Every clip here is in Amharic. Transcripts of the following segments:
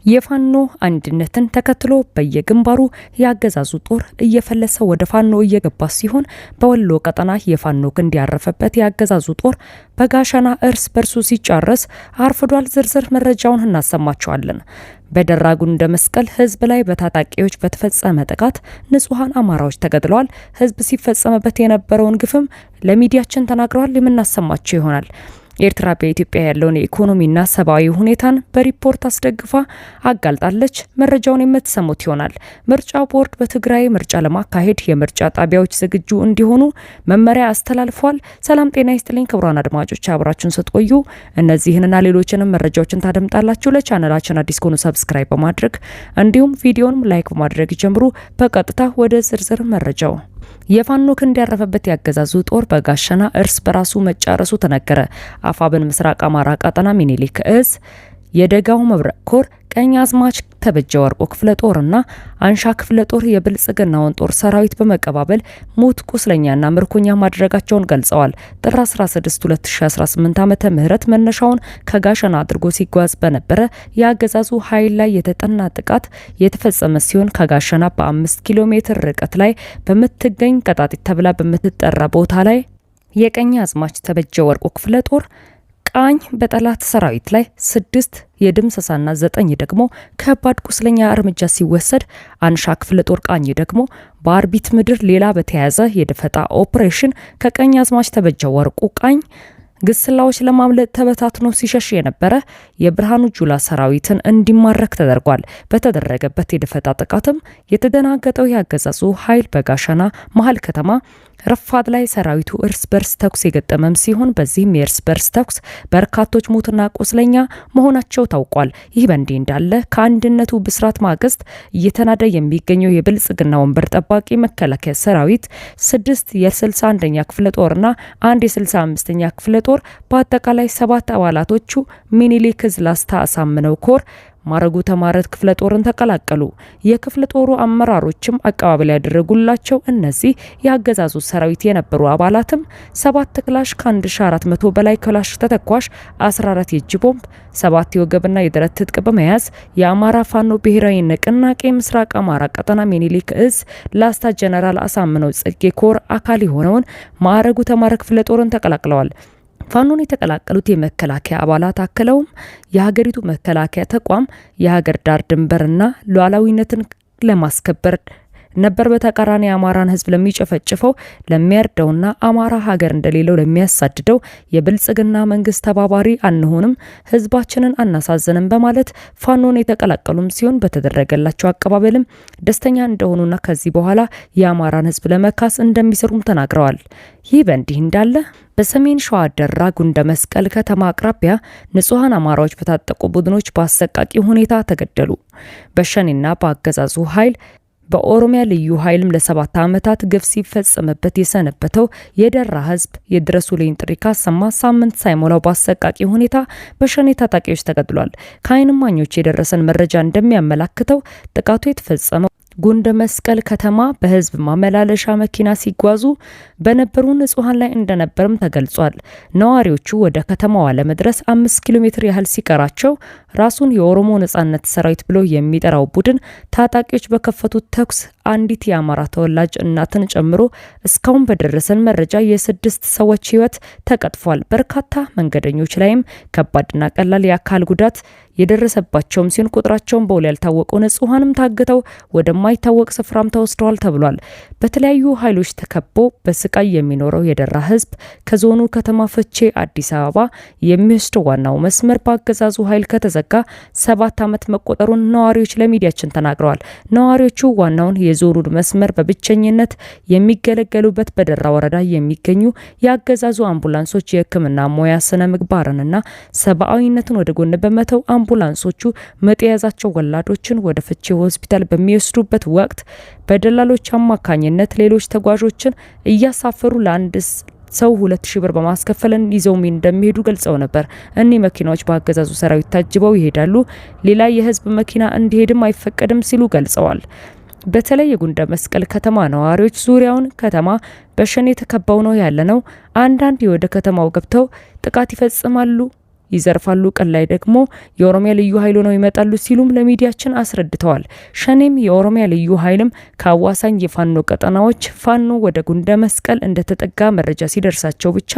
የፋኖ አንድነትን ተከትሎ በየግንባሩ ያገዛዙ ጦር እየፈለሰ ወደ ፋኖ እየገባ ሲሆን በወሎ ቀጠና የፋኖ ክንድ ያረፈበት ያገዛዙ ጦር በጋሸና እርስ በርሱ ሲጫረስ አርፍዷል። ዝርዝር መረጃውን እናሰማቸዋለን። በደራ ጉንደ መስቀል ህዝብ ላይ በታጣቂዎች በተፈጸመ ጥቃት ንጹሃን አማራዎች ተገድለዋል። ህዝብ ሲፈጸምበት የነበረውን ግፍም ለሚዲያችን ተናግረዋል። የምናሰማቸው ይሆናል። ኤርትራ በኢትዮጵያ ያለውን የኢኮኖሚና ሰብአዊ ሁኔታን በሪፖርት አስደግፋ አጋልጣለች። መረጃውን የምትሰሙት ይሆናል። ምርጫ ቦርድ በትግራይ ምርጫ ለማካሄድ የምርጫ ጣቢያዎች ዝግጁ እንዲሆኑ መመሪያ አስተላልፏል። ሰላም ጤና ይስጥልኝ ክቡራን አድማጮች፣ አብራችሁን ስትቆዩ እነዚህንና ሌሎችንም መረጃዎችን ታደምጣላችሁ። ለቻናላችን አዲስ ከሆኑ ሰብስክራይብ በማድረግ እንዲሁም ቪዲዮንም ላይክ በማድረግ ጀምሩ። በቀጥታ ወደ ዝርዝር መረጃው የፋኖ ክንድ ያረፈበት ያገዛዙ ጦር በጋሸና እርስ በራሱ መጫረሱ ተነገረ። አፋብን ምስራቅ አማራ ቀጠና ሚኒሊክ እዝ የደጋው መብረቅ ኮር ቀኛዝማች ተበጀ ወርቆ ክፍለ ጦርና አንሻ ክፍለ ጦር የብልጽግናውን ጦር ሰራዊት በመቀባበል ሙት ቁስለኛና ምርኮኛ ማድረጋቸውን ገልጸዋል። ጥር 16 2018 ዓመተ ምህረት መነሻውን ከጋሸና አድርጎ ሲጓዝ በነበረ የአገዛዙ ኃይል ላይ የተጠና ጥቃት የተፈጸመ ሲሆን ከጋሸና በ5 ኪሎ ሜትር ርቀት ላይ በምትገኝ ቀጣጢት ተብላ በምትጠራ ቦታ ላይ የቀኛዝማች ተበጀ ወርቆ ክፍለ ጦር ቃኝ በጠላት ሰራዊት ላይ 6 የድምሰሳና 9 ደግሞ ከባድ ቁስለኛ እርምጃ ሲወሰድ አንሻ ክፍለ ጦር ቃኝ ደግሞ በአርቢት ምድር ሌላ በተያያዘ የደፈጣ ኦፕሬሽን ከቀኛዝማች ተበጀ ወርቁ ቃኝ ግስላዎች ለማምለጥ ተበታትኖ ሲሸሽ የነበረ የብርሃኑ ጁላ ሰራዊትን እንዲማረክ ተደርጓል። በተደረገበት የደፈጣ ጥቃትም የተደናገጠው ያገዛዙ ኃይል በጋሸና መሀል ከተማ ረፋድ ላይ ሰራዊቱ እርስ በርስ ተኩስ የገጠመም ሲሆን በዚህም የእርስ በርስ ተኩስ በርካቶች ሙትና ቁስለኛ መሆናቸው ታውቋል። ይህ በእንዲህ እንዳለ ከአንድነቱ ብስራት ማግስት እየተናደ የሚገኘው የብልጽግና ወንበር ጠባቂ መከላከያ ሰራዊት 6 የ61ኛ ክፍለ ጦርና 1 የ65ኛ ክፍለ ጦር በአጠቃላይ 7 አባላቶቹ ሚኒሊክ እዝ ላስታ አሳምነው ኮር ማረጉ ተማረት ክፍለ ጦርን ተቀላቀሉ። የክፍለ ጦሩ አመራሮችም አቀባበል ያደረጉላቸው እነዚህ ያገዛዙ ሰራዊት የነበሩ አባላትም 7 ክላሽ ከ1400 በላይ ክላሽ ተተኳሽ፣ 14 የእጅ ቦምብ፣ 7 የወገብና የደረት ትጥቅ በመያዝ የአማራ ፋኖ ብሔራዊ ንቅናቄ ምስራቅ አማራ ቀጠና ሚኒሊክ እዝ ላስታ ጀነራል አሳምነው ጽጌ ኮር አካል የሆነውን ማረጉ ተማረ ክፍለ ጦርን ተቀላቅለዋል። ፋኖን የተቀላቀሉት የመከላከያ አባላት አክለውም የሀገሪቱ መከላከያ ተቋም የሀገር ዳር ድንበርና ሉዓላዊነትን ለማስከበር ነበር። በተቃራኒ አማራን ህዝብ ለሚጨፈጭፈው ለሚያርደውና አማራ ሀገር እንደሌለው ለሚያሳድደው የብልጽግና መንግስት ተባባሪ አንሆንም፣ ህዝባችንን አናሳዝንም በማለት ፋኖን የተቀላቀሉም ሲሆን በተደረገላቸው አቀባበልም ደስተኛ እንደሆኑና ከዚህ በኋላ የአማራን ህዝብ ለመካስ እንደሚሰሩም ተናግረዋል። ይህ በእንዲህ እንዳለ በሰሜን ሸዋ ደራ ጉንደ መስቀል ከተማ አቅራቢያ ንጹሃን አማራዎች በታጠቁ ቡድኖች በአሰቃቂ ሁኔታ ተገደሉ። በሸኔና በአገዛዙ ኃይል በኦሮሚያ ልዩ ኃይልም ለ7 ዓመታት ግፍ ሲፈጸምበት የሰነበተው የደራ ህዝብ የድረሱልኝ ጥሪ ካሰማ ሳምንት ሳይሞላው በአሰቃቂ ሁኔታ በሸኔ ታጣቂዎች ተገድሏል። ከዓይን እማኞች የደረሰን መረጃ እንደሚያመላክተው ጥቃቱ የተፈጸመው ጉንደ መስቀል ከተማ በህዝብ ማመላለሻ መኪና ሲጓዙ በነበሩ ንጹሃን ላይ እንደነበርም ተገልጿል። ነዋሪዎቹ ወደ ከተማዋ ለመድረስ 5 ኪሎ ሜትር ያህል ሲቀራቸው ራሱን የኦሮሞ ነጻነት ሰራዊት ብሎ የሚጠራው ቡድን ታጣቂዎች በከፈቱት ተኩስ አንዲት የአማራ ተወላጅ እናትን ጨምሮ እስካሁን በደረሰን መረጃ የ6 ሰዎች ህይወት ተቀጥፏል። በርካታ መንገደኞች ላይም ከባድና ቀላል የአካል ጉዳት የደረሰባቸውም ሲሆን ቁጥራቸውን በውል ያልታወቁ ንጹሃንም ታግተው ወደማይታወቅ ስፍራም ተወስደዋል ተብሏል። በተለያዩ ኃይሎች ተከቦ በስቃይ የሚኖረው የደራ ህዝብ ከዞኑ ከተማ ፍቼ አዲስ አበባ የሚወስደው ዋናው መስመር በአገዛዙ ኃይል ከተዘጋ 7 ዓመት መቆጠሩን ነዋሪዎች ለሚዲያችን ተናግረዋል። ነዋሪዎቹ ዋናውን የዞኑን መስመር በብቸኝነት የሚገለገሉበት በደራ ወረዳ የሚገኙ የአገዛዙ አምቡላንሶች የህክምና ሙያ ስነ ምግባርንና ሰብአዊነትን ወደ ጎን በመተው አምቡላንሶቹ ምጥ የያዛቸው ወላዶችን ወደ ፍቼ ሆስፒታል በሚወስዱበት ወቅት በደላሎች አማካኝነት ሌሎች ተጓዦችን እያሳፈሩ ለአንድ ሰው 2000 ብር በማስከፈልን ይዘው እንደሚሄዱ ገልጸው ነበር። እነዚህ መኪናዎች በአገዛዙ ሰራዊት ታጅበው ይሄዳሉ። ሌላ የህዝብ መኪና እንዲሄድም አይፈቀድም ሲሉ ገልጸዋል። በተለይ የጉንደ መስቀል ከተማ ነዋሪዎች ዙሪያውን ከተማ በሸኔ ተከበው ነው ያለነው። አንዳንድ ወደ ከተማው ገብተው ጥቃት ይፈጽማሉ ይዘርፋሉ፣ ቀን ላይ ደግሞ የኦሮሚያ ልዩ ኃይል ነው ይመጣሉ ሲሉም ለሚዲያችን አስረድተዋል። ሸኔም የኦሮሚያ ልዩ ኃይልም ከአዋሳኝ የፋኖ ቀጠናዎች ፋኖ ወደ ጉንደ መስቀል እንደተጠጋ መረጃ ሲደርሳቸው ብቻ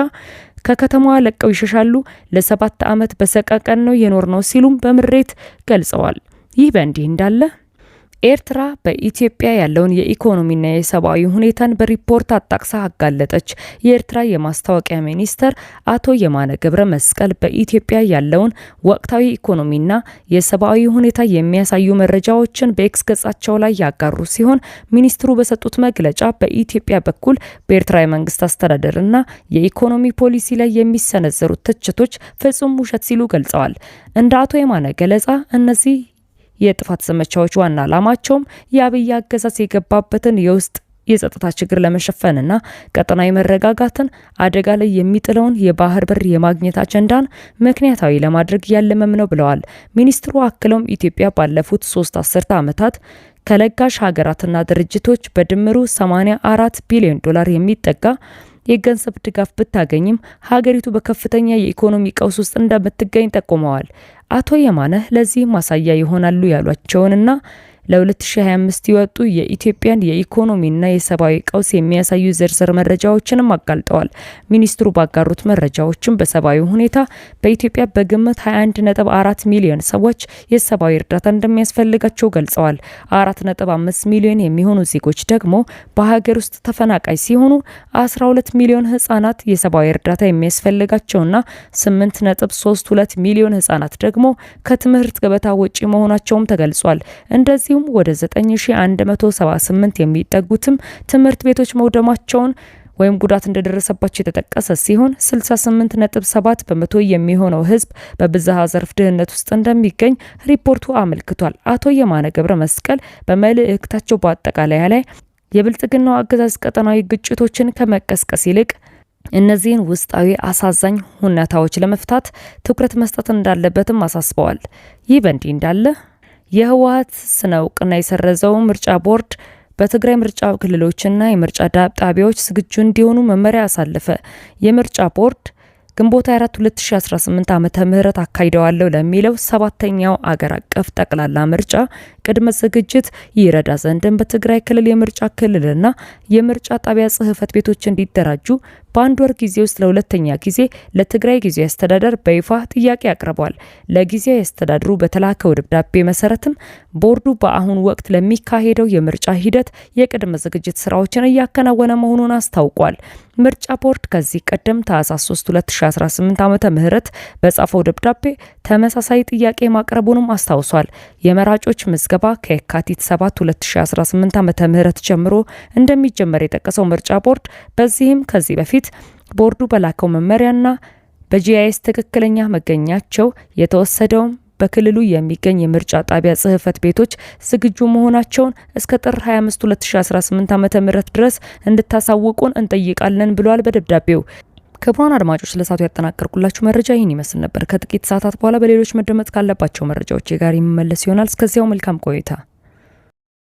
ከከተማዋ ለቀው ይሸሻሉ። ለ7 ዓመት በሰቀቀን ነው የኖር ነው ሲሉም በምሬት ገልጸዋል። ይህ በእንዲህ እንዳለ ኤርትራ በኢትዮጵያ ያለውን የኢኮኖሚና የሰብአዊ ሁኔታን በሪፖርት አጣቅሳ አጋለጠች። የኤርትራ የማስታወቂያ ሚኒስተር አቶ የማነ ገብረ መስቀል በኢትዮጵያ ያለውን ወቅታዊ ኢኮኖሚና የሰብአዊ ሁኔታ የሚያሳዩ መረጃዎችን በኤክስ ገጻቸው ላይ ያጋሩ ሲሆን ሚኒስትሩ በሰጡት መግለጫ በኢትዮጵያ በኩል በኤርትራ የመንግስት አስተዳደርና የኢኮኖሚ ፖሊሲ ላይ የሚሰነዘሩት ትችቶች ፍጹም ውሸት ሲሉ ገልጸዋል። እንደ አቶ የማነ ገለጻ እነዚህ የጥፋት ዘመቻዎች ዋና ዓላማቸውም የአብይ አገዛዝ የገባበትን የውስጥ የጸጥታ ችግር ለመሸፈንና ቀጠናዊ መረጋጋትን አደጋ ላይ የሚጥለውን የባህር በር የማግኘት አጀንዳን ምክንያታዊ ለማድረግ ያለመም ነው ብለዋል። ሚኒስትሩ አክለውም ኢትዮጵያ ባለፉት 3 አስርተ ዓመታት ከለጋሽ ሀገራትና ድርጅቶች በድምሩ 84 ቢሊዮን ዶላር የሚጠጋ የገንዘብ ድጋፍ ብታገኝም ሀገሪቱ በከፍተኛ የኢኮኖሚ ቀውስ ውስጥ እንደምትገኝ ጠቁመዋል። አቶ የማነ ለዚህ ማሳያ ይሆናሉ ያሏቸውንና ለ2025 የወጡ የኢትዮጵያን የኢኮኖሚና የሰብአዊ ቀውስ የሚያሳዩ ዝርዝር መረጃዎችንም አጋልጠዋል። ሚኒስትሩ ባጋሩት መረጃዎችም በሰብአዊ ሁኔታ በኢትዮጵያ በግምት 21.4 ሚሊዮን ሰዎች የሰብአዊ እርዳታ እንደሚያስፈልጋቸው ገልጸዋል። 4.5 ሚሊዮን የሚሆኑ ዜጎች ደግሞ በሀገር ውስጥ ተፈናቃይ ሲሆኑ 12 ሚሊዮን ህጻናት የሰብአዊ እርዳታ የሚያስፈልጋቸውና 8.32 ሚሊዮን ህጻናት ደግሞ ከትምህርት ገበታ ውጪ መሆናቸውም ተገልጿል። እንደዚህ ወደ 9178 የሚጠጉትም ትምህርት ቤቶች መውደማቸውን ወይም ጉዳት እንደደረሰባቸው የተጠቀሰ ሲሆን 68.7 በመቶ የሚሆነው ህዝብ በብዝሃ ዘርፍ ድህነት ውስጥ እንደሚገኝ ሪፖርቱ አመልክቷል። አቶ የማነ ገብረ መስቀል በመልእክታቸው በአጠቃላይ ላይ የብልጽግናው አገዛዝ ቀጠናዊ ግጭቶችን ከመቀስቀስ ይልቅ እነዚህን ውስጣዊ አሳዛኝ ሁኔታዎች ለመፍታት ትኩረት መስጠት እንዳለበትም አሳስበዋል። ይህ በእንዲህ እንዳለ የህወሓት ስነ እውቅና የሰረዘው ምርጫ ቦርድ በትግራይ ምርጫ ክልሎችና የምርጫ ጣቢያዎች ዝግጁ እንዲሆኑ መመሪያ አሳለፈ። የምርጫ ቦርድ ግንቦት 4 2018 ዓመተ ምህረት አካሂደዋለሁ ለሚለው 7ኛው አገር አቀፍ ጠቅላላ ምርጫ ቅድመ ዝግጅት ይረዳ ዘንድም በትግራይ ክልል የምርጫ ክልልና የምርጫ ጣቢያ ጽህፈት ቤቶች እንዲደራጁ በአንድ ወር ጊዜ ውስጥ ለሁለተኛ ጊዜ ለትግራይ ጊዜያዊ አስተዳደር በይፋ ጥያቄ አቅርቧል። ለጊዜያዊ አስተዳደሩ በተላከው ደብዳቤ መሰረትም ቦርዱ በአሁኑ ወቅት ለሚካሄደው የምርጫ ሂደት የቅድመ ዝግጅት ስራዎችን እያከናወነ መሆኑን አስታውቋል። ምርጫ ቦርድ ከዚህ ቀደም ታህሳስ 3 2018 ዓመተ ምህረት በጻፈው ደብዳቤ ተመሳሳይ ጥያቄ ማቅረቡንም አስታውሷል። የመራጮች ምዝገባ ከየካቲት 7 2018 ዓመተ ምህረት ጀምሮ እንደሚጀመር የጠቀሰው ምርጫ ቦርድ በዚህም ከዚህ በፊት ቦርዱ በላከው መመሪያና በጂአይኤስ ትክክለኛ መገኛቸው የተወሰደው በክልሉ የሚገኝ የምርጫ ጣቢያ ጽህፈት ቤቶች ዝግጁ መሆናቸውን እስከ ጥር 25 2018 ዓ.ም ድረስ እንድታሳውቁን እንጠይቃለን ብሏል በደብዳቤው። ክቡራን አድማጮች ለሳቱ ያጠናቀርኩላችሁ መረጃ ይህን ይመስል ነበር። ከጥቂት ሰዓታት በኋላ በሌሎች መደመጥ ካለባቸው መረጃዎች ጋር የሚመለስ ይሆናል። እስከዚያው መልካም ቆይታ።